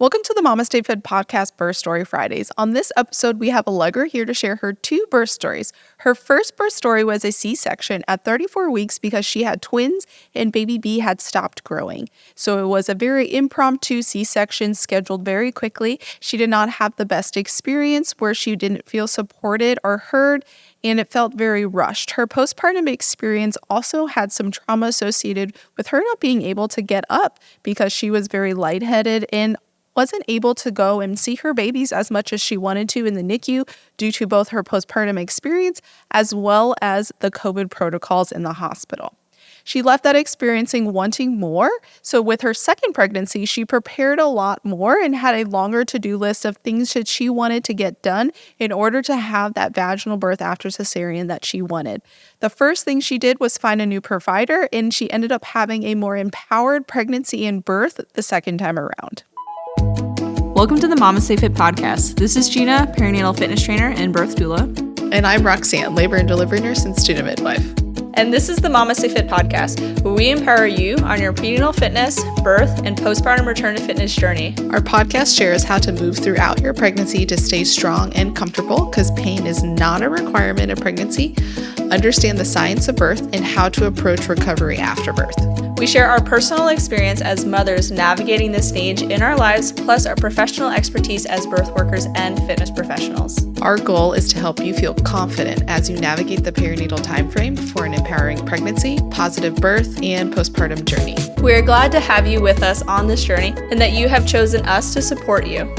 Welcome to the MamasteFit podcast Birth Story Fridays. On this episode, we have Allegra here to share her 2 birth stories. Her first birth story was a C-section at 34 weeks because she had twins and baby B had stopped growing. So it was a very impromptu C-section scheduled very quickly. She did not have the best experience where she didn't feel supported or heard, and it felt very rushed. Her postpartum experience also had some trauma associated with her not being able to get up because she was very lightheaded and wasn't able to go and see her babies as much as she wanted to in the NICU due to both her postpartum experience as well as the COVID protocols in the hospital. She left that experiencing wanting more. So with her second pregnancy, she prepared a lot more and had a longer to-do list of things that she wanted to get done in order to have that vaginal birth after cesarean that she wanted. The first thing she did was find a new provider, and she ended up having a more empowered pregnancy and birth the second time around. Welcome to the MamasteFit podcast. This is Gina, perinatal fitness trainer and birth doula. And I'm Roxanne, labor and delivery nurse and student midwife. And this is the MamasteFit podcast, where we empower you on your prenatal fitness, birth, and postpartum return to fitness journey. Our podcast shares how to move throughout your pregnancy to stay strong and comfortable, because pain is not a requirement of pregnancy. Understand the science of birth and how to approach recovery after birth. We share our personal experience as mothers navigating this stage in our lives, plus our professional expertise as birth workers and fitness professionals. Our goal is to help you feel confident as you navigate the perinatal timeframe for an empowering pregnancy, positive birth, and postpartum journey. We are glad to have you with us on this journey and that you have chosen us to support you.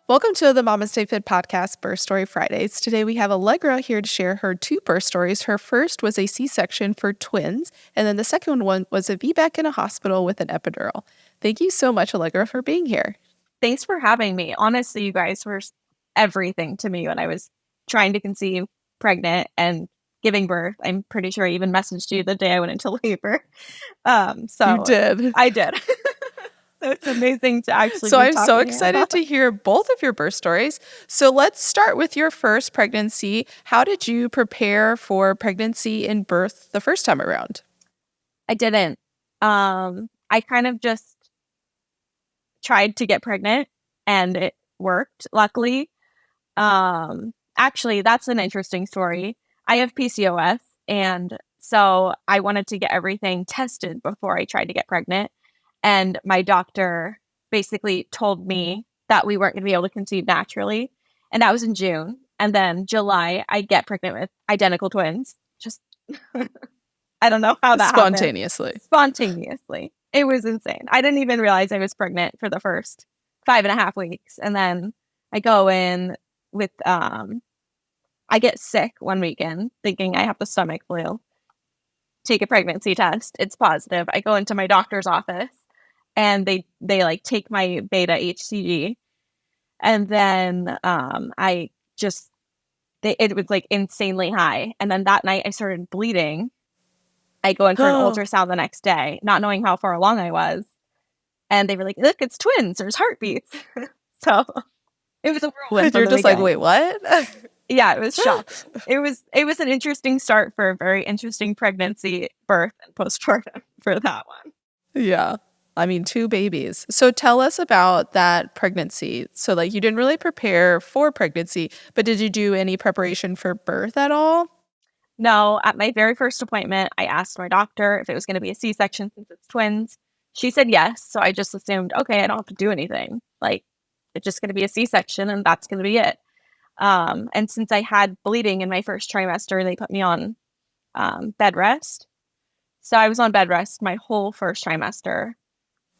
Welcome to the MamasteFit podcast Birth Story Fridays. Today we have Allegra here to share her 2 birth stories. Her first was a C-section for twins, and then the second one was a VBAC in a hospital with an epidural. Thank you so much, Allegra, for being here. Thanks for having me. Honestly, you guys were everything to me when I was trying to conceive, pregnant, and giving birth. I'm pretty sure I even messaged you the day I went into labor. You did. I did. So it's amazing to actually So be I'm so talking excited about. to hear both of your birth stories. So let's start with your first pregnancy. How did you prepare for pregnancy and birth the first time around? I didn't. I kind of just tried to get pregnant and it worked, luckily. Actually, that's an interesting story. I have PCOS, and so I wanted to get everything tested before I tried to get pregnant. And my doctor basically told me that we weren't going to be able to conceive naturally. And that was in June. And then July, I get pregnant with identical twins. Just, I don't know how that happened. Spontaneously. It was insane. I didn't even realize I was pregnant for the first 5.5 weeks. And then I go in with, I get sick one weekend thinking I have the stomach flu. Take a pregnancy test. It's positive. I go into my doctor's office. And they like take my beta HCG, and then it was like insanely high. And then that night I started bleeding. I go in for an ultrasound the next day, not knowing how far along I was, and they were like, "Look, it's twins. There's heartbeats." So it was a whirlwind. You're just like, wait, what? Yeah, it was shocked. It was an interesting start for a very interesting pregnancy, birth, and postpartum for that one. Yeah. I mean, 2 babies. So tell us about that pregnancy. So like you didn't really prepare for pregnancy, but did you do any preparation for birth at all? No, at my very first appointment, I asked my doctor if it was going to be a C-section since it's twins. She said yes. So I just assumed, okay, I don't have to do anything. Like, it's just going to be a C-section and that's going to be it. And since I had bleeding in my first trimester, they put me on bed rest. So I was on bed rest my whole first trimester.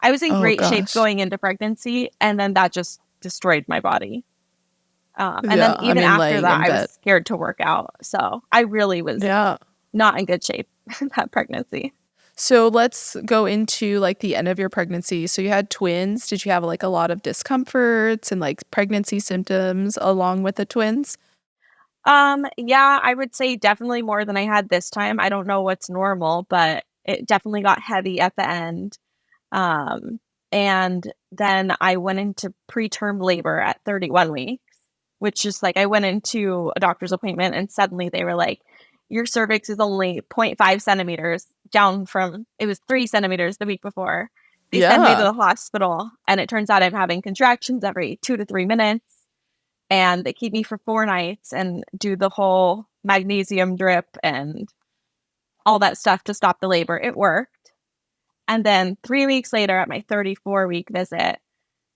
I was in great shape going into pregnancy, and then that just destroyed my body. And then even after that, I was scared to work out. So I really was not in good shape in that pregnancy. So let's go into like the end of your pregnancy. So you had twins. Did you have like a lot of discomforts and like pregnancy symptoms along with the twins? Yeah, I would say definitely more than I had this time. I don't know what's normal, but it definitely got heavy at the end. And then I went into preterm labor at 31 weeks, which is like I went into a doctor's appointment and suddenly they were like, your cervix is only 0.5 centimeters down from, it was 3 centimeters the week before. They sent me to the hospital, and it turns out I'm having contractions every 2 to 3 minutes. And they keep me for 4 nights and do the whole magnesium drip and all that stuff to stop the labor. It worked. And then 3 weeks later, at my 34-week visit,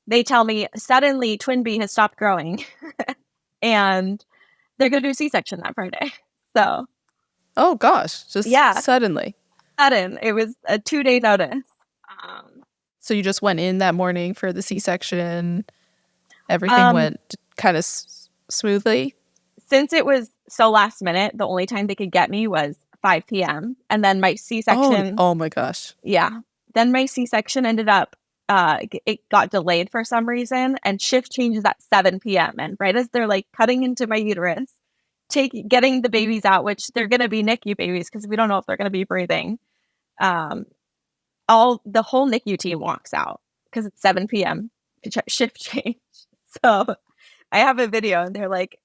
they tell me suddenly twin B has stopped growing and they're going to do a C-section that Friday. So. Oh, gosh. Just suddenly. Sudden. It was a 2-day notice. So you just went in that morning for the C-section. Everything went kind of smoothly. Since it was so last minute, the only time they could get me was 5 p.m. And then my C-section. Oh my gosh. Yeah. Then my C-section ended up, it got delayed for some reason, and shift changes at 7 p.m. And right as they're like cutting into my uterus, getting the babies out, which they're going to be NICU babies because we don't know if they're going to be breathing. The whole NICU team walks out because it's 7 p.m. shift change. So I have a video and they're like,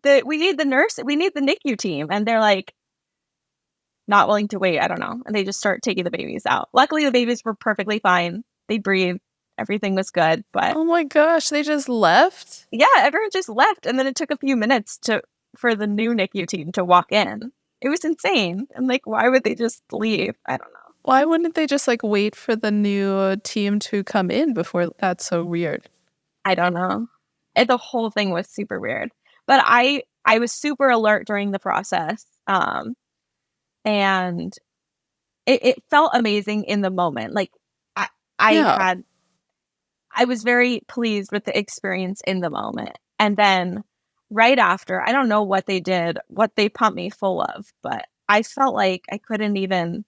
we need the NICU team. And they're like, not willing to wait. I don't know. And they just start taking the babies out. Luckily, the babies were perfectly fine. They breathed. Everything was good. But oh my gosh, they just left? Yeah, everyone just left. And then it took a few minutes for the new NICU team to walk in. It was insane. And like, why would they just leave? I don't know. Why wouldn't they just like wait for the new team to come in before? That's so weird. I don't know. The whole thing was super weird. But I was super alert during the process. And it felt amazing in the moment. Like I was very pleased with the experience in the moment. And then right after, I don't know what they did, what they pumped me full of, but I felt like I couldn't even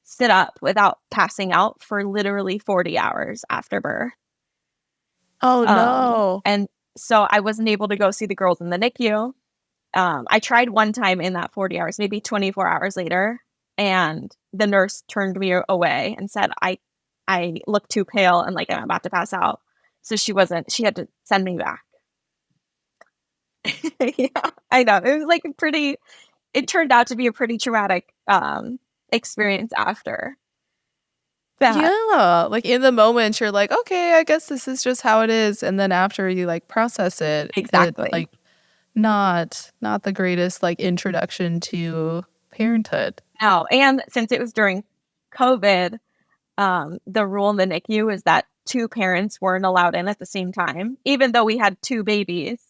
sit up without passing out for literally 40 hours after birth. Oh, no. And so I wasn't able to go see the girls in the NICU. I tried one time in that 40 hours, maybe 24 hours later, and the nurse turned me away and said, I look too pale and like I'm about to pass out. So she had to send me back. Yeah, I know. It was like it turned out to be a pretty traumatic experience after that. Yeah, like in the moment you're like, okay, I guess this is just how it is, and then after you like process it, Exactly. like not the greatest like introduction to parenthood. No, and since it was during COVID, the rule in the NICU is that 2 parents weren't allowed in at the same time, even though we had 2 babies.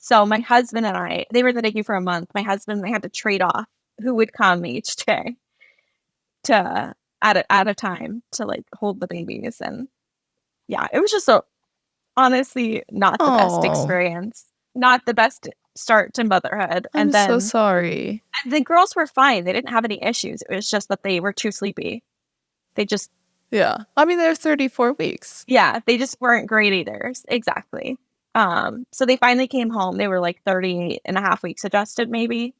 So my husband and they were in the NICU for a month. My husband and I had to trade off who would come each day at a time to like hold the babies. And yeah, it was just honestly not the best experience, not the best start to motherhood. I'm so sorry. And the girls were fine. They didn't have any issues. It was just that they were too sleepy. Yeah. I mean, they're 34 weeks. Yeah, they just weren't great eaters. Exactly. So they finally came home. They were like 30 and a half weeks adjusted, maybe.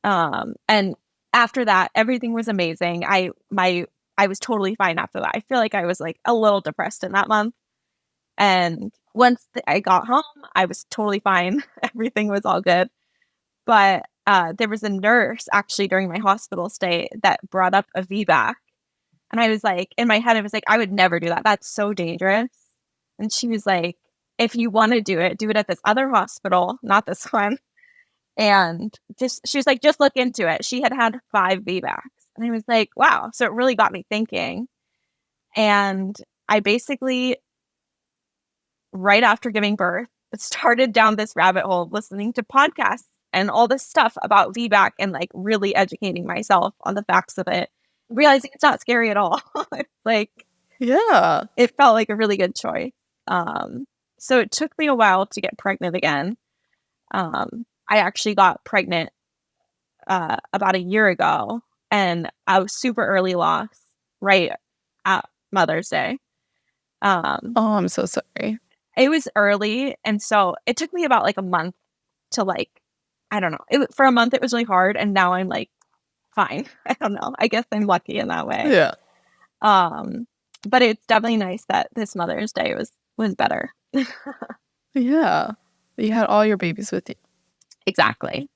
And after that, everything was amazing. I was totally fine after that. I feel like I was like a little depressed in that month. And once I got home, I was totally fine. Everything was all good. But there was a nurse actually during my hospital stay that brought up a VBAC. And I was like, in my head, I was like, I would never do that. That's so dangerous. And she was like, if you want to do it at this other hospital, not this one. And she was like, just look into it. She had 5 VBACs. And I was like, wow. So it really got me thinking. And I basically, right after giving birth, started down this rabbit hole listening to podcasts and all this stuff about VBAC and like really educating myself on the facts of it, realizing it's not scary at all. Like, yeah, it felt like a really good choice. So it took me a while to get pregnant again. I actually got pregnant about a year ago, and I was super early loss right at Mother's Day. I'm so sorry. It was early, and so it took me about like a month to like, I don't know. For a month, it was really hard, and now I'm like, fine. I don't know. I guess I'm lucky in that way. Yeah. But it's definitely nice that this Mother's Day was better. Yeah. You had all your babies with you. Exactly.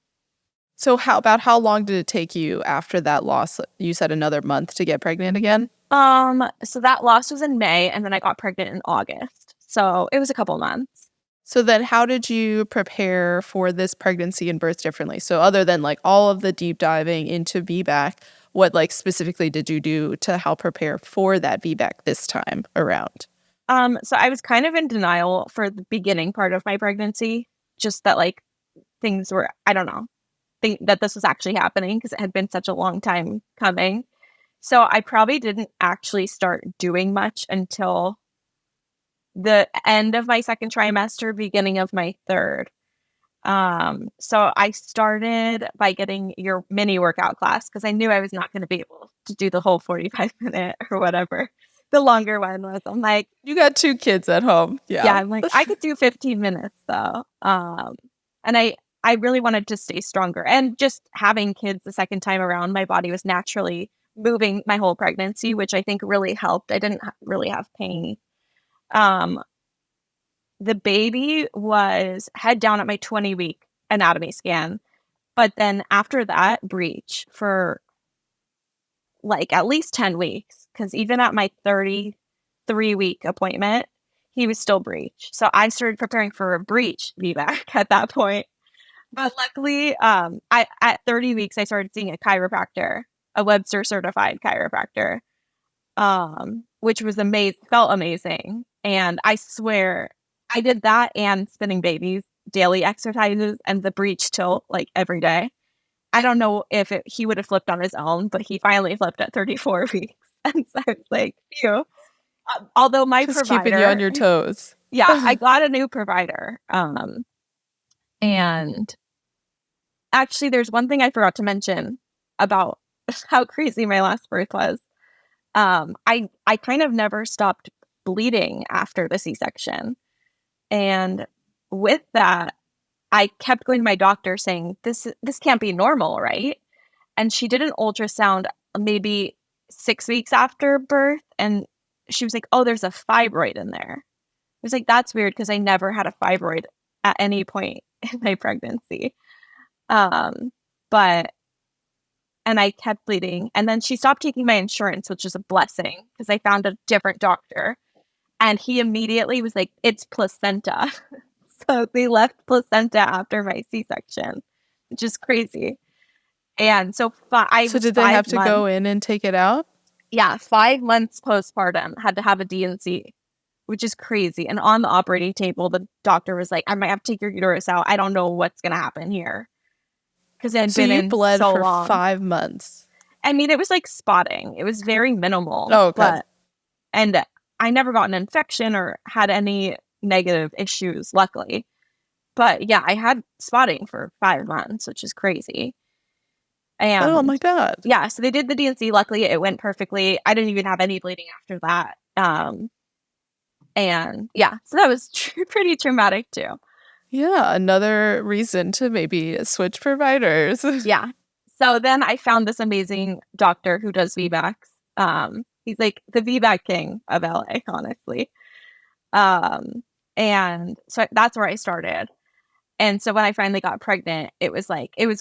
So how long did it take you after that loss? You said another month to get pregnant again? So that loss was in May, and then I got pregnant in August. So it was a couple months. So then how did you prepare for this pregnancy and birth differently? So other than like all of the deep diving into VBAC, what like specifically did you do to help prepare for that VBAC this time around? So I was kind of in denial for the beginning part of my pregnancy, just that like things were, I don't know, think that this was actually happening because it had been such a long time coming. So I probably didn't actually start doing much until the end of my second trimester, beginning of my third. So I started by getting your mini workout class because I knew I was not going to be able to do the whole 45-minute or whatever the longer one was. I'm like, You got 2 kids at home. yeah, I'm like, I could do 15 minutes though. And I really wanted to stay stronger, and just having kids the second time around, my body was naturally moving my whole pregnancy, which I think really helped. I didn't really have pain. Um, the baby was head down at my 20-week anatomy scan, but then after that, breech for like at least 10 weeks, because even at my 33-week appointment, he was still breech. So I started preparing for a breech VBAC at that point. But luckily, I at 30 weeks, I started seeing a chiropractor, a Webster certified chiropractor, which was felt amazing. And I swear I did that and spinning babies, daily exercises, and the breech tilt like every day. I don't know if he would have flipped on his own, but he finally flipped at 34 weeks. And so I was like, phew. Although my Just provider, keeping you on your toes. yeah, I got a new provider. And actually, there's one thing I forgot to mention about how crazy my last birth was. I kind of never stopped bleeding after the C-section. And with that, I kept going to my doctor saying, this can't be normal, right? And she did an ultrasound maybe 6 weeks after birth, and she was like, oh, there's a fibroid in there. I was like, that's weird because I never had a fibroid at any point in my pregnancy. But and I kept bleeding. And then she stopped taking my insurance, which is a blessing because I found a different doctor. And he immediately was like, it's placenta. So they left placenta after my C-section, which is crazy. And so So did they have to go in and take it out? Yeah, 5 months postpartum, had to have a D&C, which is crazy. And on the operating table, the doctor was like, I might have to take your uterus out. I don't know what's going to happen here. Because it had been in bled so for long. 5 months. I mean, it was like spotting. It was very minimal. Oh, okay. And I never got an infection or had any negative issues, luckily. But yeah, I had spotting for 5 months, which is crazy. And oh my God. Yeah, so they did the D&C. Luckily, it went perfectly. I didn't even have any bleeding after that. And yeah, so that was pretty traumatic too. Yeah, another reason to maybe switch providers. Yeah. So then I found this amazing doctor who does VBACs. He's like the VBAC king of LA, honestly. And so that's where I started. And so when I finally got pregnant, it was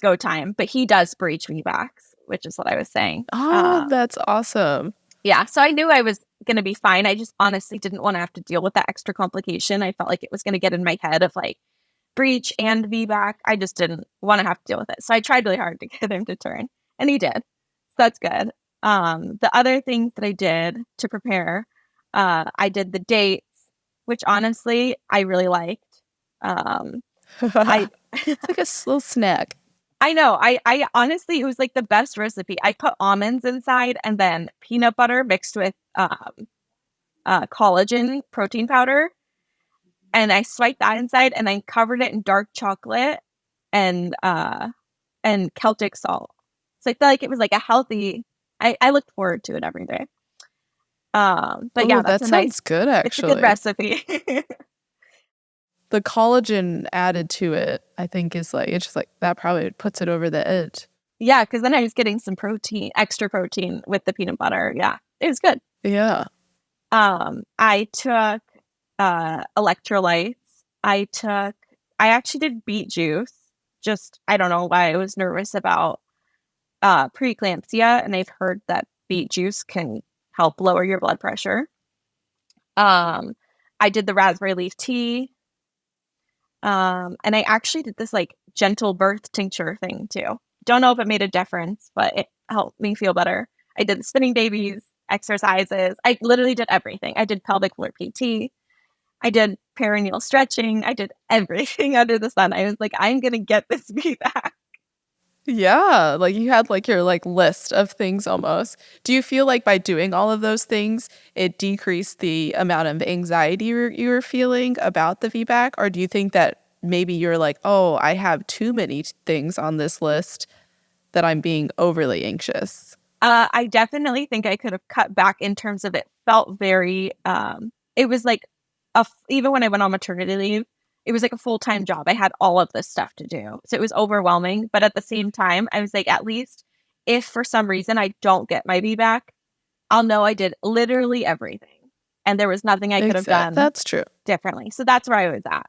go time. But he does breech VBACs, which is what I was saying. Oh, that's awesome. Yeah. So I knew I was going to be fine. I just honestly didn't want to have to deal with that extra complication. I felt like it was going to get in my head of like breech and VBAC. I just didn't want to have to deal with it. So I tried really hard to get him to turn, and he did. So that's good. The other things that I did to prepare, I did the dates, which honestly I really liked. It's like a little snack. I know. I honestly, it was like the best recipe. I put almonds inside and then peanut butter mixed with collagen protein powder. And I swiped that inside and I covered it in dark chocolate and Celtic salt. So I felt like it was like a healthy, I looked forward to it every day. But yeah, that sounds good, actually. It's a good recipe. The collagen added to it, I think, is like, it's just like, that probably puts it over the edge. Yeah, because then I was getting some extra protein with the peanut butter. Yeah, it was good. Yeah. I took electrolytes. I actually did beet juice just, I don't know why I was nervous about preeclampsia, and I've heard that beet juice can help lower your blood pressure. I did the raspberry leaf tea. And I actually did this like gentle birth tincture thing too. Don't know if it made a difference, but it helped me feel better. I did the spinning babies, exercises. I literally did everything. I did pelvic floor PT. I did perineal stretching. I did everything under the sun. I was like, I'm going to get this back. Yeah, like you had like your like list of things almost. Do you feel like by doing all of those things, it decreased the amount of anxiety you were feeling about the VBAC? Or do you think that maybe you're like, oh, I have too many things on this list that I'm being overly anxious? I definitely think I could have cut back in terms of it felt very, it was like, even when I went on maternity leave, it was like a full-time job. I had all of this stuff to do. So it was overwhelming. But at the same time, I was like, at least if for some reason I don't get my VBAC, I'll know I did literally everything. And there was nothing I could have done That's true. differently. So that's where I was at.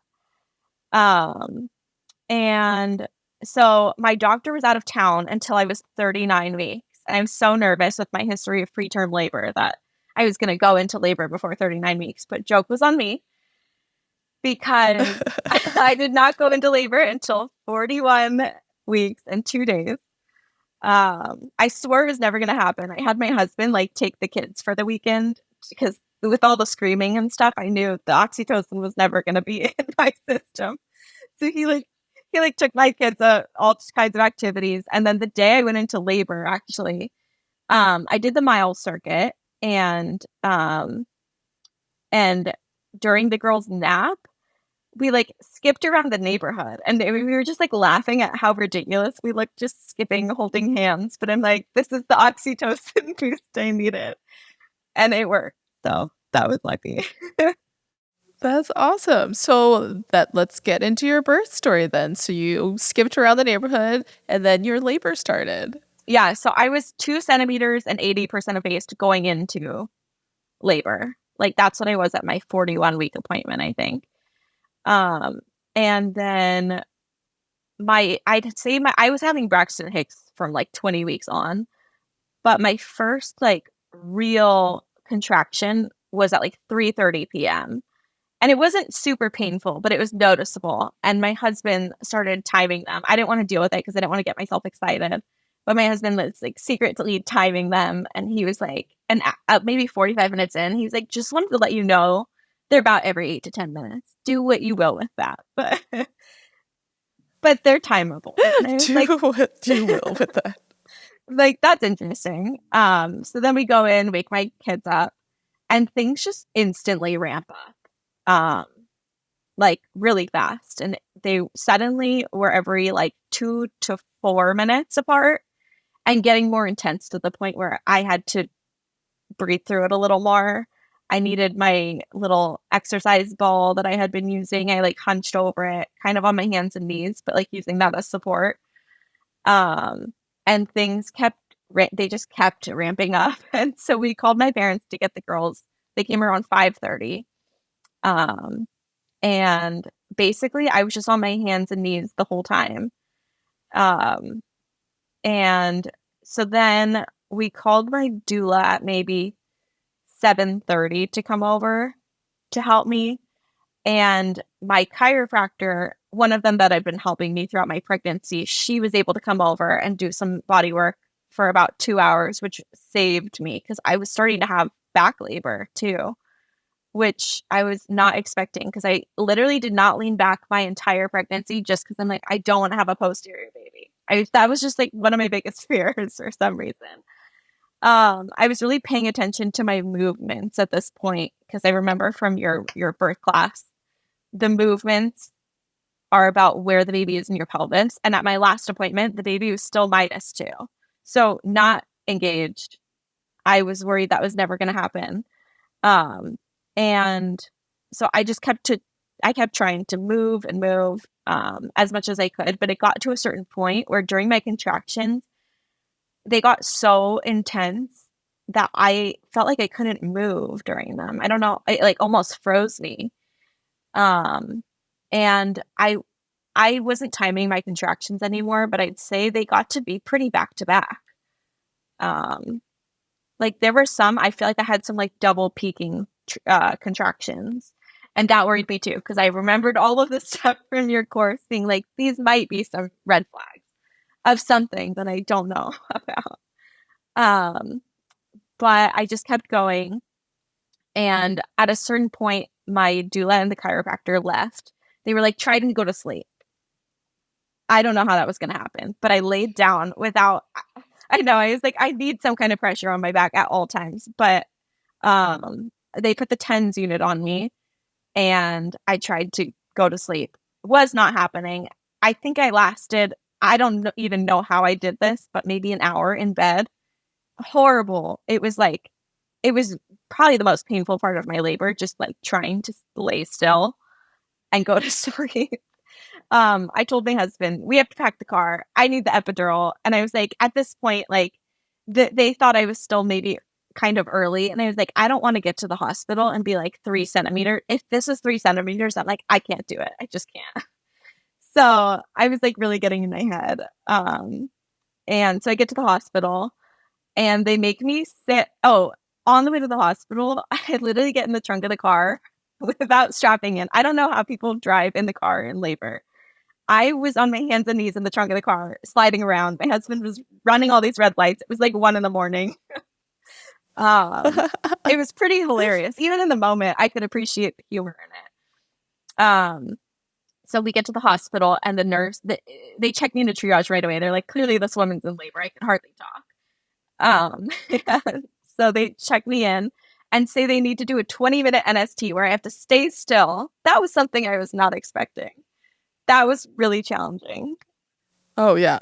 And so my doctor was out of town until I was 39 weeks. And I'm so nervous with my history of preterm labor that I was going to go into labor before 39 weeks. But joke was on me, because I did not go into labor until 41 weeks and 2 days. I swore it was never going to happen. I had my husband like take the kids for the weekend because with all the screaming and stuff, I knew the oxytocin was never going to be in my system. So he took my kids all kinds of activities. And then the day I went into labor, actually, I did the mile circuit, and during the girls' nap, we like skipped around the neighborhood, and we were just like laughing at how ridiculous we looked just skipping, holding hands. But I'm like, this is the oxytocin boost I needed. And it worked. So that was lucky. That's awesome. So let's get into your birth story then. So you skipped around the neighborhood and then your labor started. Yeah. So I was 2 centimeters and 80% effaced going into labor. Like that's what I was at my 41-week appointment, I think. And then I was having Braxton Hicks from like 20 weeks on, but my first like real contraction was at like 3:30 p.m. And it wasn't super painful, but it was noticeable. And my husband started timing them. I didn't want to deal with it because I didn't want to get myself excited. But my husband was like secretly timing them. And he was like, maybe 45 minutes in, he's like, just wanted to let you know they're about every 8 to 10 minutes. Do what you will with that. But they're timeable. Do what you will with that. Like, that's interesting. So then we go in, wake my kids up, and things just instantly ramp up. Like really fast. And they suddenly were every like 2 to 4 minutes apart and getting more intense to the point where I had to breathe through it a little more. I needed my little exercise ball that I had been using. I like hunched over it kind of on my hands and knees, but like using that as support. And things they just kept ramping up. And so we called my parents to get the girls. They came around 5:30. And basically I was just on my hands and knees the whole time. And so then we called my doula at maybe 7:30 to come over to help me. And my chiropractor, one of them that had been helping me throughout my pregnancy, she was able to come over and do some body work for about 2 hours, which saved me because I was starting to have back labor too, which I was not expecting because I literally did not lean back my entire pregnancy just because I'm like, I don't want to have a posterior baby. That was just like one of my biggest fears for some reason. I was really paying attention to my movements at this point because I remember from your birth class, the movements are about where the baby is in your pelvis. And at my last appointment, the baby was still -2. So not engaged. I was worried that was never going to happen. And so I kept trying to move and move as much as I could. But it got to a certain point where during my contractions, they got so intense that I felt like I couldn't move during them. I don't know. It like almost froze me. And I wasn't timing my contractions anymore, but I'd say they got to be pretty back to back. Like there were some, I feel like I had some like double peaking contractions. And that worried me too, because I remembered all of the stuff from your course being like, these might be some red flags of something that I don't know about. But I just kept going. And at a certain point, my doula and the chiropractor left. They were like, try to go to sleep. I don't know how that was going to happen, but I laid down without, I know, I was like, I need some kind of pressure on my back at all times. But they put the TENS unit on me and I tried to go to sleep. It was not happening. I think I lasted, I don't even know how I did this, but maybe an hour in bed. Horrible. It was probably the most painful part of my labor, just like trying to lay still and go to sleep. I told my husband, we have to pack the car. I need the epidural. And I was like, at this point, like they thought I was still maybe kind of early. And I was like, I don't want to get to the hospital and be like 3 centimeters. If this is 3 centimeters, I'm like, I can't do it. I just can't. So I was like really getting in my head. And so I get to the hospital and they make me sit. Oh, on the way to the hospital, I literally get in the trunk of the car without strapping in. I don't know how people drive in the car in labor. I was on my hands and knees in the trunk of the car, sliding around. My husband was running all these red lights. It was like 1 a.m. It was pretty hilarious. Even in the moment, I could appreciate the humor in it. So we get to the hospital and the nurse, they check me into triage right away. They're like, clearly this woman's in labor. I can hardly talk. So they check me in and say they need to do a 20-minute NST where I have to stay still. That was something I was not expecting. That was really challenging. Oh, yeah.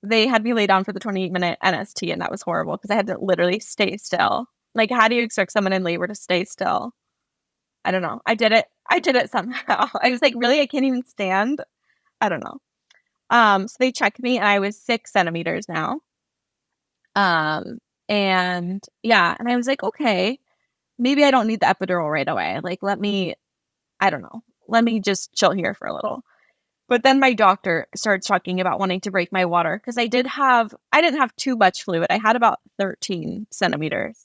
They had me lay down for the 20-minute NST, and that was horrible because I had to literally stay still. Like, how do you expect someone in labor to stay still? I don't know. I did it somehow. I was like, really? I can't even stand? I don't know. So they checked me, and I was 6 centimeters now. And yeah, and I was like, okay, maybe I don't need the epidural right away. Like, I don't know. Let me just chill here for a little. But then my doctor started talking about wanting to break my water because I didn't have too much fluid. I had about 13 centimeters,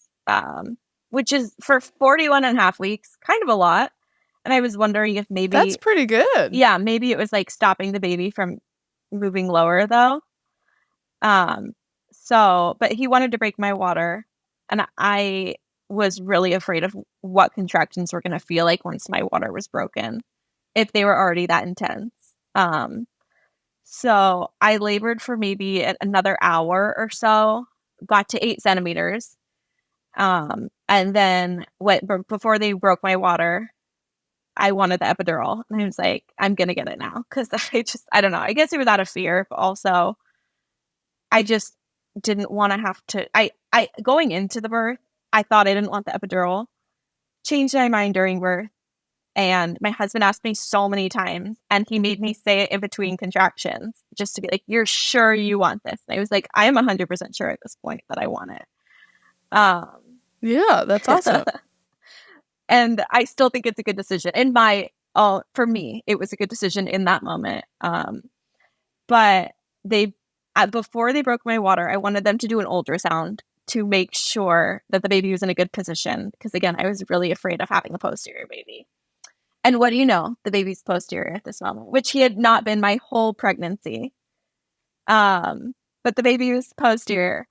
which is for 41 and a half weeks, kind of a lot. And I was wondering if maybe That's pretty good. Yeah, maybe it was like stopping the baby from moving lower though. But he wanted to break my water, and I was really afraid of what contractions were going to feel like once my water was broken, if they were already that intense. So I labored for maybe another hour or so, got to 8 centimeters. And then before they broke my water, I wanted the epidural. And I was like, I'm going to get it now. Cause I don't know. I guess it was out of fear, but also I just didn't want to have to, going into the birth, I thought I didn't want the epidural. Changed my mind during birth. And my husband asked me so many times, and he made me say it in between contractions just to be like, you're sure you want this? And I was like, I am 100% sure at this point that I want it. Yeah, that's awesome. And I still think it's a good decision. For me, it was a good decision in that moment. But before they broke my water, I wanted them to do an ultrasound to make sure that the baby was in a good position. Because again, I was really afraid of having a posterior baby. And what do you know? The baby's posterior at this moment, which he had not been my whole pregnancy. But the baby was posterior.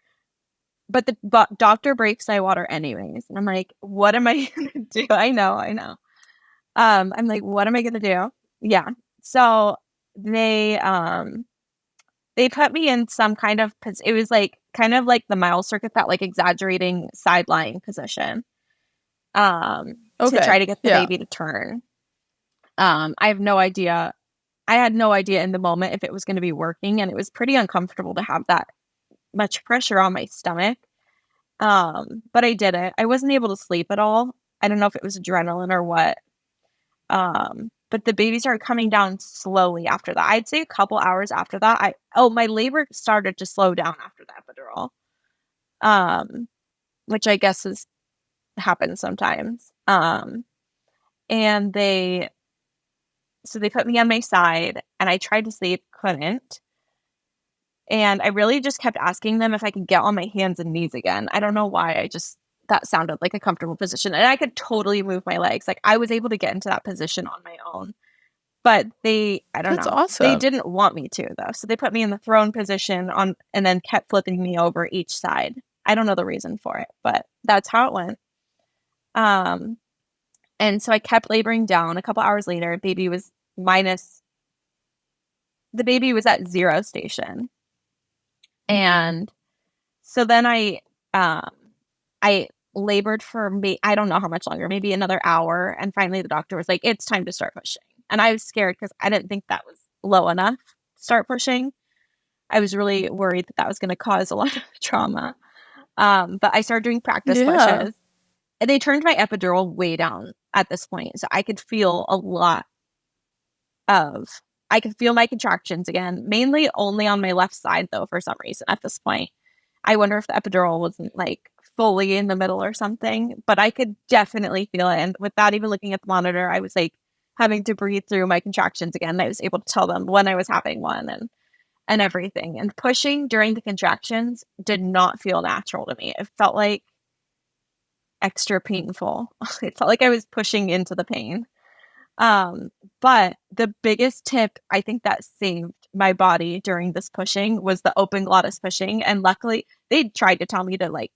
But the doctor breaks my water anyways. And I'm like, what am I going to do? I know. I'm like, what am I going to do? Yeah. So they put me in some kind of, it was like kind of like the mile circuit, that like exaggerating side lying position to try to get the baby to turn. I have no idea. I had no idea in the moment if it was going to be working, and it was pretty uncomfortable to have that much pressure on my stomach. But I did it. I wasn't able to sleep at all. I don't know if it was adrenaline or what. But the baby started coming down slowly after that. I'd say a couple hours after that, my labor started to slow down after the epidural. Which I guess happens sometimes. And so they put me on my side and I tried to sleep, couldn't. And I really just kept asking them if I could get on my hands and knees again. I don't know why. That sounded like a comfortable position. And I could totally move my legs. Like I was able to get into that position on my own. But I don't That's know. awesome. They didn't want me to, though. So they put me in the throne position and then kept flipping me over each side. I don't know the reason for it, but that's how it went. And so I kept laboring down. A couple hours later, the baby was at 0 station. And so then I labored for I don't know how much longer, maybe another hour. And finally the doctor was like, it's time to start pushing. And I was scared because I didn't think that was low enough to start pushing. I was really worried that was going to cause a lot of trauma. But I started doing practice pushes. And they turned my epidural way down at this point. So I could feel I could feel my contractions again, mainly only on my left side, though, for some reason at this point. I wonder if the epidural wasn't like fully in the middle or something, but I could definitely feel it. And without even looking at the monitor, I was like having to breathe through my contractions again. I was able to tell them when I was having one and everything. And pushing during the contractions did not feel natural to me. It felt like extra painful. It felt like I was pushing into the pain. But the biggest tip I think that saved my body during this pushing was the open glottis pushing. And luckily they tried to tell me to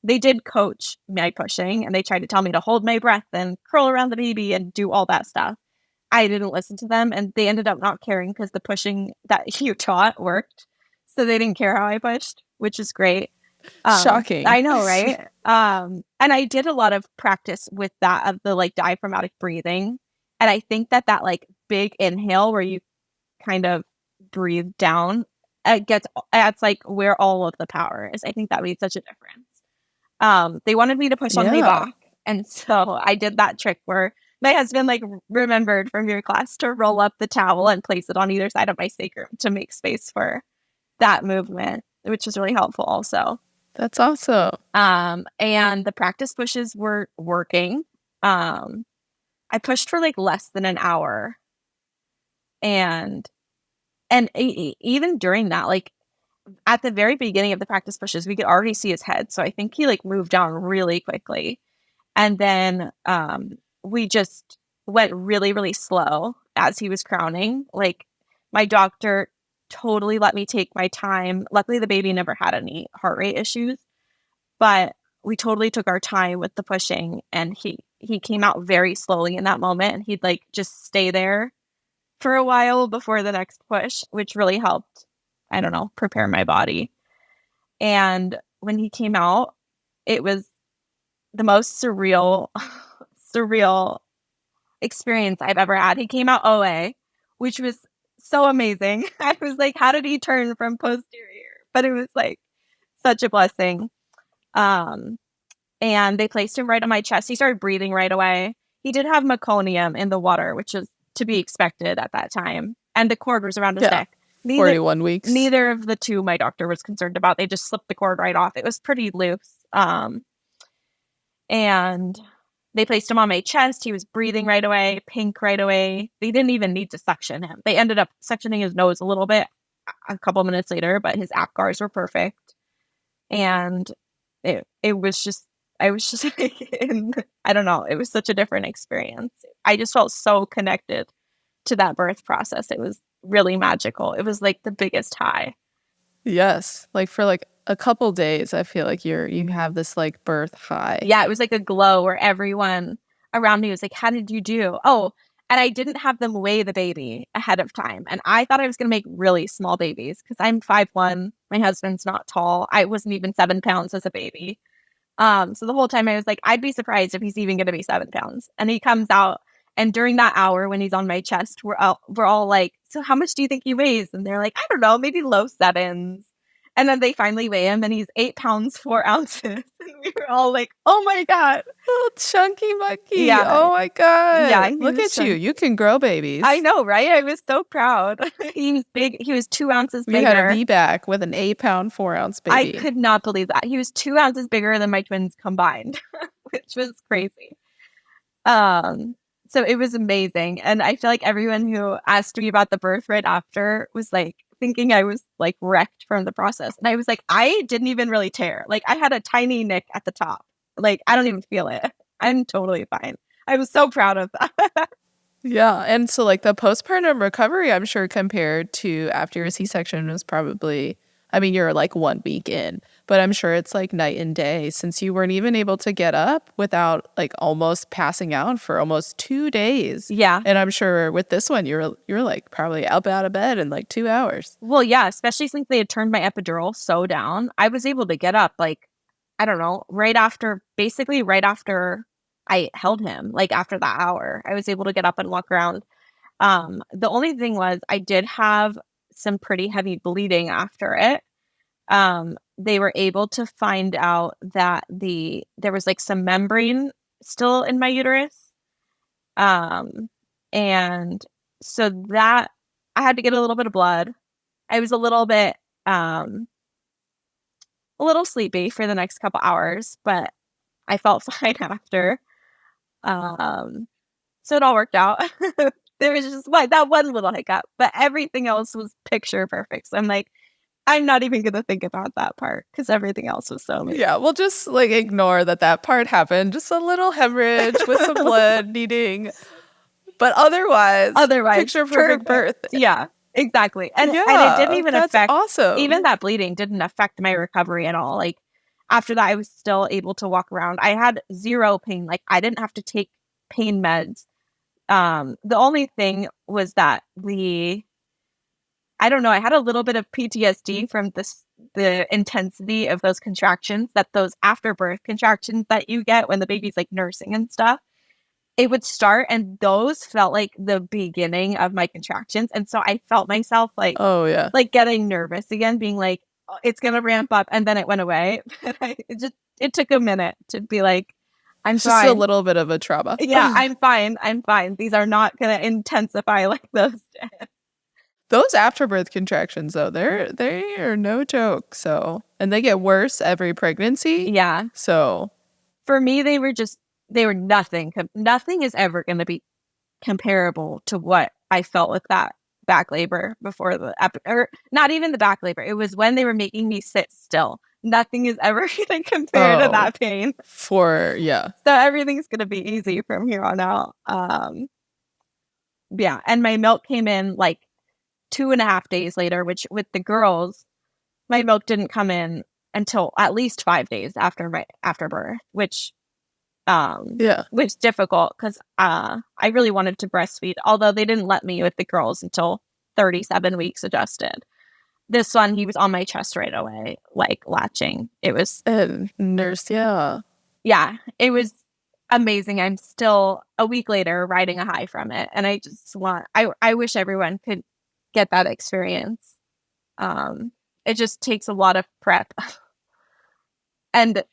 they did coach my pushing and they tried to tell me to hold my breath and curl around the baby and do all that stuff. I didn't listen to them and they ended up not caring because the pushing that you taught worked. So they didn't care how I pushed, which is great. Shocking. I know, right? And I did a lot of practice with that of the diaphragmatic breathing. And I think that big inhale where you kind of breathe down, that's where all of the power is. I think that made such a difference. They wanted me to push on my back. And so I did that trick where my husband remembered from your class to roll up the towel and place it on either side of my sacrum to make space for that movement, which was really helpful also. That's awesome. And the practice pushes were working. I pushed for less than an hour. And even during that, at the very beginning of the practice pushes, we could already see his head. So I think he moved down really quickly. And then we just went really, really slow as he was crowning. My doctor totally let me take my time. Luckily, the baby never had any heart rate issues, but we totally took our time with the pushing. And he came out very slowly in that moment. And he'd just stay there for a while before the next push, which really helped, I don't know, prepare my body. And when he came out, it was the most surreal experience I've ever had. He came out OA, which was so amazing. I was like, how did he turn from posterior? But it was such a blessing. And they placed him right on my chest. He started breathing right away. He did have meconium in the water, which is to be expected at that time. And the cord was around his neck. 41 weeks. Neither of the two my doctor was concerned about. They just slipped the cord right off. It was pretty loose. And they placed him on my chest. He was breathing right away, pink right away. They didn't even need to suction him. They ended up suctioning his nose a little bit a couple minutes later, but his apgars were perfect. And it was just, I was just I don't know. It was such a different experience. I just felt so connected to that birth process. It was really magical. It was the biggest high. Yes. For a couple days, I feel you have this birth high. Yeah, it was a glow where everyone around me was like, how did you do? Oh, and I didn't have them weigh the baby ahead of time. And I thought I was going to make really small babies because I'm 5'1". My husband's not tall. I wasn't even 7 pounds as a baby. So the whole time I was like, I'd be surprised if he's even going to be 7 pounds. And he comes out, and during that hour when he's on my chest, we're all like, so how much do you think he weighs? And they're like, I don't know, maybe low 7s. And then they finally weigh him, and he's 8 pounds 4 ounces. And we were all like, oh my God. Little chunky monkey. Yeah. Oh my God. Yeah. Look at you. You can grow babies. I know, right? I was so proud. He was big. He was 2 ounces bigger. We had a VBAC with an 8 pound 4 ounce baby. I could not believe that. He was 2 ounces bigger than my twins combined, which was crazy. So it was amazing. And I feel like everyone who asked me about the birth right after was like thinking I was like wrecked from the process. And I was like, I didn't even really tear. Like I had a tiny nick at the top. Like I don't even feel it. I'm totally fine. I was so proud of that. Yeah. And so like the postpartum recovery, I'm sure compared to after your C-section was probably, I mean, you're like 1 week in, but I'm sure it's like night and day since you weren't even able to get up without like almost passing out for almost 2 days. Yeah. And I'm sure with this one, you're like probably up out of bed in like 2 hours. Well, yeah, especially since they had turned my epidural so down, I was able to get up like, I don't know, basically right after I held him, like after that hour, I was able to get up and walk around. The only thing was I did have some pretty heavy bleeding after it. They were able to find out that there was like some membrane still in my uterus. And so that I had to get a little bit of blood. I was a little sleepy for the next couple hours, but I felt fine after. So it all worked out. There was just that one little hiccup, but everything else was picture perfect. So I'm like, I'm not even going to think about that part because everything else was so amazing. Yeah, we'll just like ignore that part happened. Just a little hemorrhage with some blood needing, but otherwise picture perfect birth. Yeah, exactly. And yeah, it didn't even that's affect, awesome. Even that bleeding didn't affect my recovery at all. Like after that, I was still able to walk around. I had zero pain. Like I didn't have to take pain meds. The only thing was that I don't know, I had a little bit of PTSD from the intensity of those contractions, those afterbirth contractions that you get when the baby's like nursing and stuff. It would start and those felt like the beginning of my contractions. And so I felt myself like, oh yeah, like getting nervous again, being like, oh, it's going to ramp up. And then it went away. It took a minute to be like, I'm it's fine. Just a little bit of a trauma. Yeah, I'm fine. These are not going to intensify like those did. Those afterbirth contractions, though, they are no joke. So, and they get worse every pregnancy. Yeah. So, for me, they were nothing. Nothing is ever going to be comparable to what I felt with that back labor before or not even the back labor. It was when they were making me sit still. Nothing is ever going to compare to that pain. Yeah. So everything's going to be easy from here on out. Yeah. And my milk came in like 2.5 days later, which with the girls, my milk didn't come in until at least 5 days after birth, which was difficult because I really wanted to breastfeed, although they didn't let me with the girls until 37 weeks adjusted. This one, he was on my chest right away, like latching. It was nurse, yeah, it was amazing. I'm still a week later riding a high from it, and I wish everyone could get that experience. It just takes a lot of prep and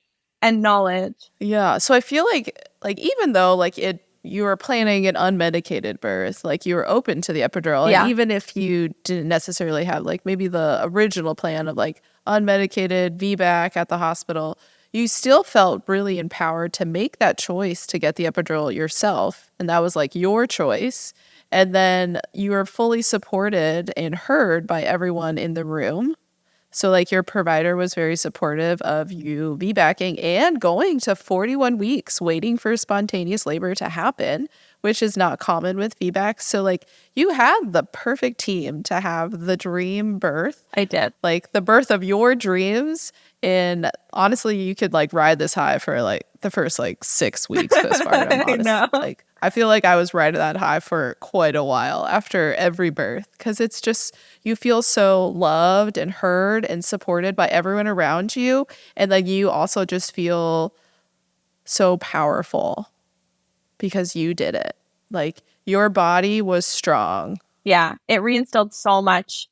knowledge. Yeah. So I feel like even though like you were planning an unmedicated birth, like you were open to the epidural, and even if you didn't necessarily have like maybe the original plan of like unmedicated VBAC at the hospital, you still felt really empowered to make that choice to get the epidural yourself, and that was like your choice. And then you were fully supported and heard by everyone in the room. So like your provider was very supportive of you VBACing and going to 41 weeks waiting for spontaneous labor to happen, which is not common with VBAC. So like you had the perfect team to have the dream birth. I did. Like the birth of your dreams. And honestly, you could like ride this high for like the first like 6 weeks postpartum. I know. Like I feel like I was riding that high for quite a while after every birth, because it's just, you feel so loved and heard and supported by everyone around you. And then you also just feel so powerful because you did it. Like your body was strong. Yeah, it reinstilled so much,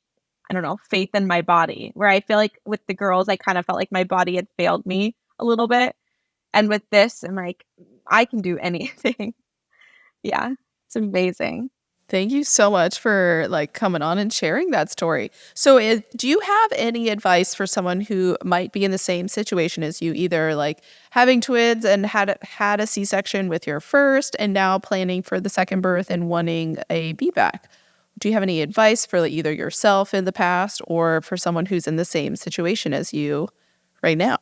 I don't know, faith in my body, where I feel like with the girls, I kind of felt like my body had failed me a little bit. And with this, I'm like, I can do anything. Yeah, it's amazing. Thank you so much for like coming on and sharing that story. So do you have any advice for someone who might be in the same situation as you, either like having twins and had a C-section with your first and now planning for the second birth and wanting a VBAC? Do you have any advice for like, either yourself in the past or for someone who's in the same situation as you right now?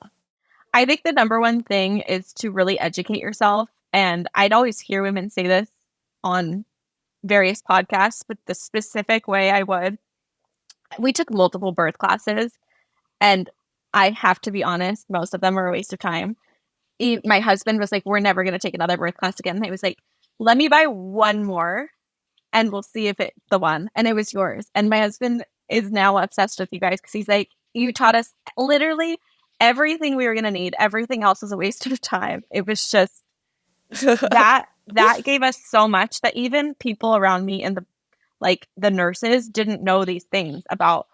I think the number one thing is to really educate yourself. And I'd always hear women say this on various podcasts, but the specific way we took multiple birth classes, and I have to be honest, most of them were a waste of time. My husband was like, we're never going to take another birth class again. And I was like, let me buy one more and we'll see if it's the one. And it was yours. And my husband is now obsessed with you guys because he's like, you taught us literally everything we were going to need. Everything else was a waste of time. It was just that gave us so much that even people around me and the nurses didn't know these things about.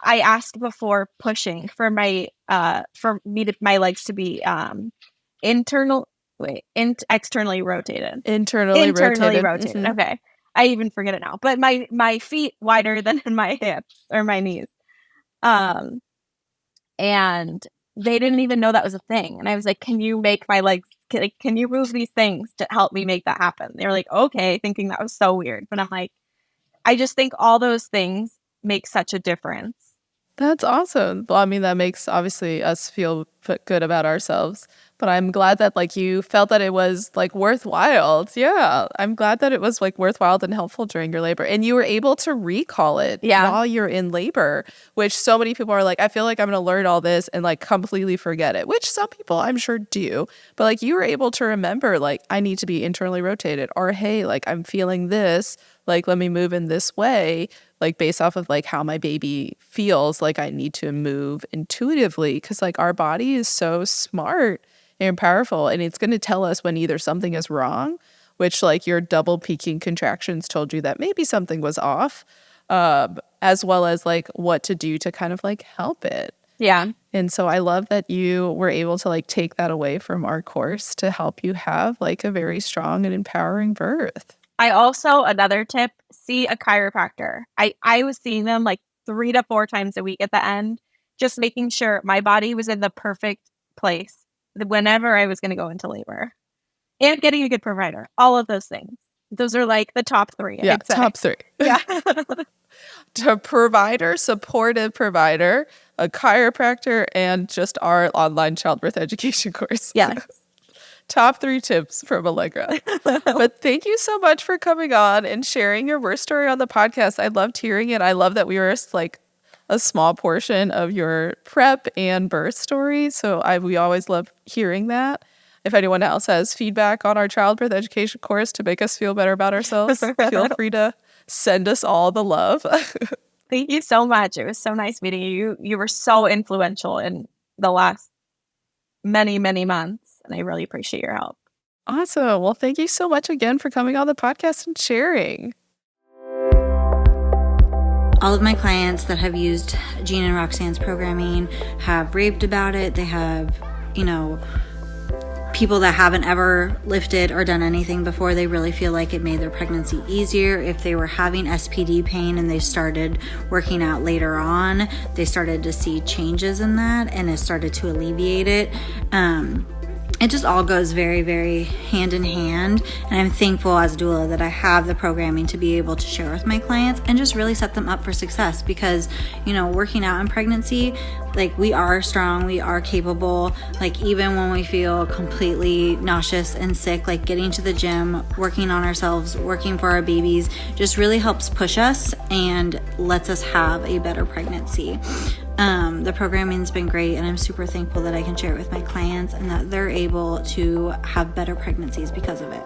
I asked before pushing for my my legs to be externally rotated. Internally rotated. Mm-hmm. Okay. I even forget it now. But my feet wider than my hips or my knees. And they didn't even know that was a thing. And I was like, can you make my legs, can you move these things to help me make that happen? They were like, okay, thinking that was so weird. But I'm like, I just think all those things make such a difference. That's awesome. Well, I mean, that makes obviously us feel good about ourselves. But I'm glad that like you felt that it was like worthwhile. Yeah, I'm glad that it was like worthwhile and helpful during your labor. And you were able to recall it while you're in labor, which so many people are like, I feel like I'm going to learn all this and like completely forget it, which some people I'm sure do. But like you were able to remember like, I need to be internally rotated, or hey, like I'm feeling this, like let me move in this way, like based off of like how my baby feels, like I need to move intuitively, because like our body is so smart and powerful, and it's going to tell us when either something is wrong, which like your double peaking contractions told you that maybe something was off, as well as like what to do to kind of like help it. Yeah. And so I love that you were able to like take that away from our course to help you have like a very strong and empowering birth. I also, another tip, see a chiropractor. I was seeing them like 3 to 4 times a week at the end, just making sure my body was in the perfect place whenever I was going to go into labor, and getting a good provider. All of those things. Those are like the top 3. Yeah, top 3. Yeah. To provider, supportive provider, a chiropractor, and just our online childbirth education course. Yeah. Top 3 tips from Allegra. But thank you so much for coming on and sharing your birth story on the podcast. I loved hearing it. I love that we were like a small portion of your prep and birth story. So we always love hearing that. If anyone else has feedback on our childbirth education course to make us feel better about ourselves, feel free to send us all the love. Thank you so much. It was so nice meeting you. You were so influential in the last many, many months, and I really appreciate your help. Awesome. Well, thank you so much again for coming on the podcast and sharing. All of my clients that have used Jean and Roxanne's programming have raved about it. They have, people that haven't ever lifted or done anything before, they really feel like it made their pregnancy easier. If they were having SPD pain and they started working out later on, they started to see changes in that, and it started to alleviate it. It just all goes very, very hand in hand. And I'm thankful as a doula that I have the programming to be able to share with my clients and just really set them up for success, because, working out in pregnancy, like, we are strong, we are capable. Like, even when we feel completely nauseous and sick, like getting to the gym, working on ourselves, working for our babies just really helps push us and lets us have a better pregnancy. The programming's been great, and I'm super thankful that I can share it with my clients and that they're able to have better pregnancies because of it.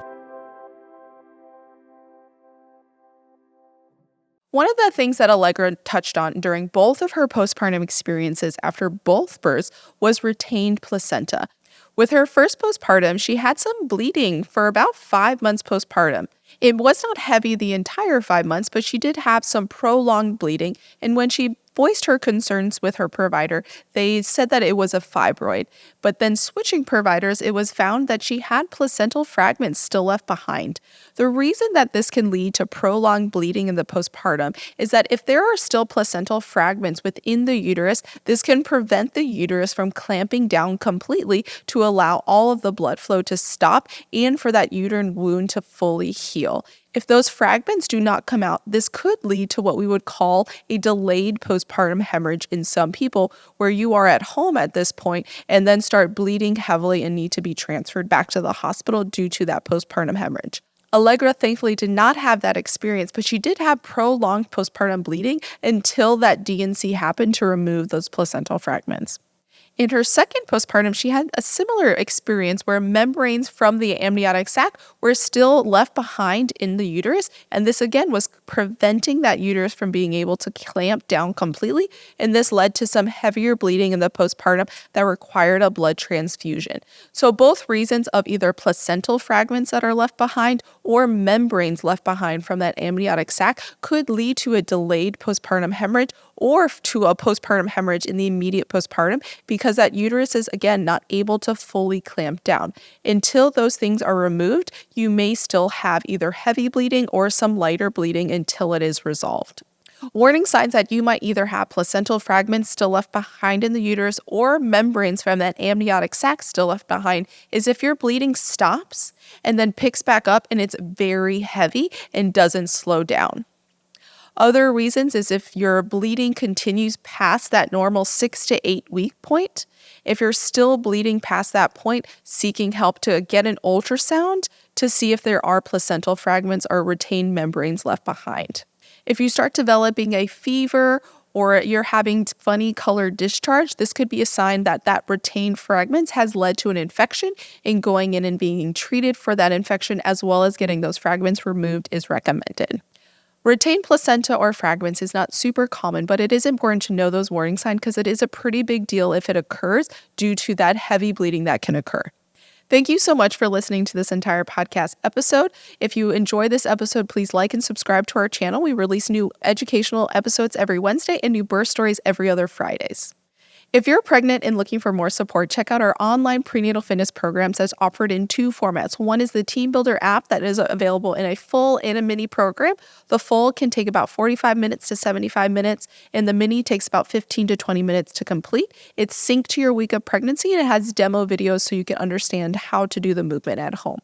One of the things that Allegra touched on during both of her postpartum experiences after both births was retained placenta. With her first postpartum, she had some bleeding for about 5 months postpartum. It was not heavy the entire 5 months, but she did have some prolonged bleeding. And when she voiced her concerns with her provider. They said that it was a fibroid, but then switching providers, it was found that she had placental fragments still left behind. The reason that this can lead to prolonged bleeding in the postpartum is that if there are still placental fragments within the uterus, this can prevent the uterus from clamping down completely to allow all of the blood flow to stop and for that uterine wound to fully heal. If those fragments do not come out, this could lead to what we would call a delayed postpartum hemorrhage in some people, where you are at home at this point and then start bleeding heavily and need to be transferred back to the hospital due to that postpartum hemorrhage. Allegra thankfully did not have that experience, but she did have prolonged postpartum bleeding until that D&C happened to remove those placental fragments. In her second postpartum, she had a similar experience where membranes from the amniotic sac were still left behind in the uterus, and this again was preventing that uterus from being able to clamp down completely, and this led to some heavier bleeding in the postpartum that required a blood transfusion. So both reasons of either placental fragments that are left behind or membranes left behind from that amniotic sac could lead to a delayed postpartum hemorrhage or to a postpartum hemorrhage in the immediate postpartum, because that uterus is, again, not able to fully clamp down. Until those things are removed, you may still have either heavy bleeding or some lighter bleeding until it is resolved. Warning signs that you might either have placental fragments still left behind in the uterus or membranes from that amniotic sac still left behind is if your bleeding stops and then picks back up and it's very heavy and doesn't slow down. Other reasons is if your bleeding continues past that normal 6 to 8 week point. If you're still bleeding past that point, seeking help to get an ultrasound to see if there are placental fragments or retained membranes left behind. If you start developing a fever or you're having funny colored discharge, this could be a sign that that retained fragments has led to an infection, and going in and being treated for that infection as well as getting those fragments removed is recommended. Retained placenta or fragments is not super common, but it is important to know those warning signs because it is a pretty big deal if it occurs due to that heavy bleeding that can occur. Thank you so much for listening to this entire podcast episode. If you enjoy this episode, please like and subscribe to our channel. We release new educational episodes every Wednesday and new birth stories every other Fridays. If you're pregnant and looking for more support, check out our online prenatal fitness programs that's offered in 2 formats. One is the Team Builder app that is available in a full and a mini program. The full can take about 45 minutes to 75 minutes, and the mini takes about 15 to 20 minutes to complete. It's synced to your week of pregnancy, and it has demo videos so you can understand how to do the movement at home.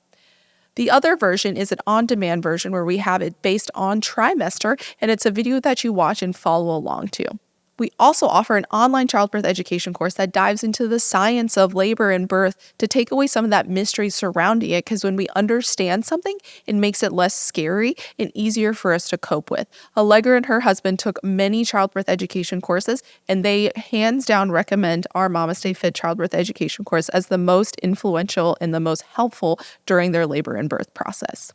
The other version is an on-demand version where we have it based on trimester, and it's a video that you watch and follow along to. We also offer an online childbirth education course that dives into the science of labor and birth to take away some of that mystery surrounding it, because when we understand something, it makes it less scary and easier for us to cope with. Allegra and her husband took many childbirth education courses, and they hands down recommend our MamasteFit childbirth education course as the most influential and the most helpful during their labor and birth process.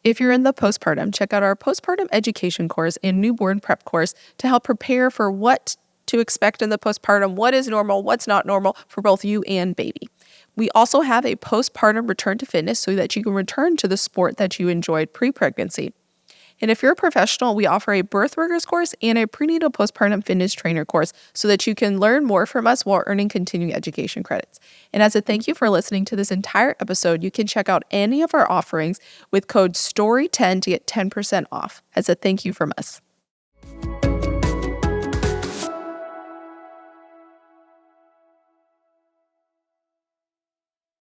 If you're in the postpartum, check out our postpartum education course and newborn prep course to help prepare for what to expect in the postpartum, what is normal, what's not normal for both you and baby. We also have a postpartum return to fitness so that you can return to the sport that you enjoyed pre-pregnancy. And if you're a professional, we offer a birth workers course and a prenatal postpartum fitness trainer course so that you can learn more from us while earning continuing education credits. And as a thank you for listening to this entire episode, you can check out any of our offerings with code STORY10 to get 10% off as a thank you from us.